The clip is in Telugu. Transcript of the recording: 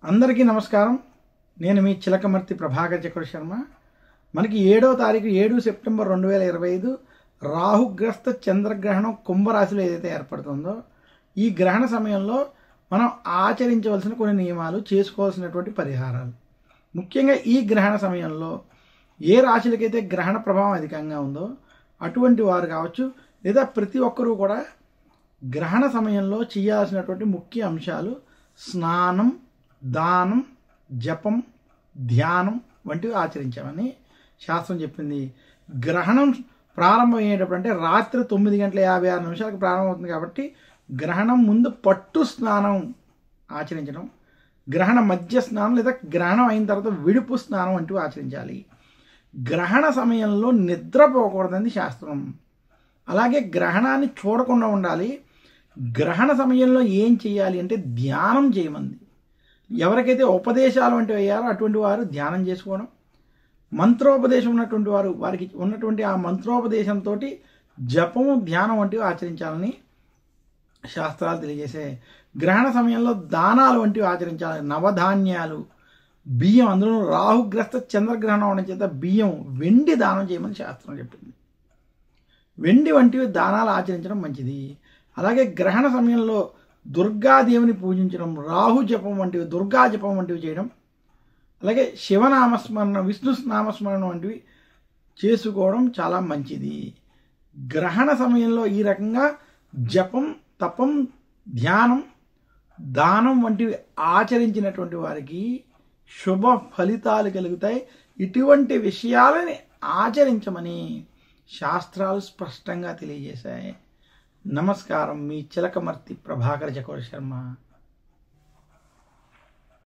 అందరికీ నమస్కారం. నేను మీ చిలకమర్తి ప్రభాకర్ చక్ర శర్మ. మనకి 7వ తారీఖు 7 సెప్టెంబర్ 2025 రాహుగ్రస్త చంద్రగ్రహణం కుంభరాశిలో ఏదైతే ఏర్పడుతుందో ఈ గ్రహణ సమయంలో మనం ఆచరించవలసిన కొన్ని నియమాలు, చేసుకోవాల్సినటువంటి పరిహారాలు. ముఖ్యంగా ఈ గ్రహణ సమయంలో ఏ రాశులకైతే గ్రహణ ప్రభావం అధికంగా ఉందో అటువంటి వారు కావచ్చు, లేదా ప్రతి ఒక్కరూ కూడా గ్రహణ సమయంలో చేయాల్సినటువంటి ముఖ్య అంశాలు స్నానం, దానం, జపం, ధ్యానం వంటివి ఆచరించామని శాస్త్రం చెప్పింది. గ్రహణం ప్రారంభమయ్యేటప్పుడు అంటే రాత్రి 9:56 ప్రారంభమవుతుంది కాబట్టి గ్రహణం ముందు పట్టు స్నానం ఆచరించడం, గ్రహణ మధ్య స్నానం లేదా గ్రహణం అయిన తర్వాత విడుపు స్నానం వంటివి ఆచరించాలి. గ్రహణ సమయంలో నిద్రపోకూడదని శాస్త్రం. అలాగే గ్రహణాన్ని చూడకుండా ఉండాలి. గ్రహణ సమయంలో ఏం చేయాలి అంటే ధ్యానం చేయమంది. ఎవరికైతే ఉపదేశాలు వంటివి అయ్యారో అటువంటి వారు ధ్యానం చేసుకోవడం, మంత్రోపదేశం ఉన్నటువంటి వారు వారికి ఉన్నటువంటి ఆ మంత్రోపదేశంతో జపము, ధ్యానం వంటివి ఆచరించాలని శాస్త్రాలు తెలియజేసే. గ్రహణ సమయంలో దానాలు వంటివి ఆచరించాలి. నవధాన్యాలు, బియ్యం, అందులో రాహుగ్రస్త చంద్రగ్రహణం అవడం చేత బియ్యం, వెండి దానం చేయమని శాస్త్రం చెప్పింది. వెండి వంటివి దానాలు ఆచరించడం మంచిది. అలాగే గ్రహణ సమయంలో దుర్గాదేవిని పూజించడం, రాహు జపం వంటివి, దుర్గా జపం వంటివి చేయడం, అలాగే శివనామస్మరణ, విష్ణు నామస్మరణ వంటివి చేసుకోవడం చాలా మంచిది. గ్రహణ సమయంలో ఈ రకంగా జపం, తపం, ధ్యానం, దానం వంటివి ఆచరించినటువంటి వారికి శుభ ఫలితాలు కలుగుతాయి. ఇటువంటి విషయాలని ఆచరించమని శాస్త్రాలు స్పష్టంగా తెలియజేశాయి. నమస్కారం. మీ చిలకమర్తి ప్రభాకర్ చక్ర శర్మ.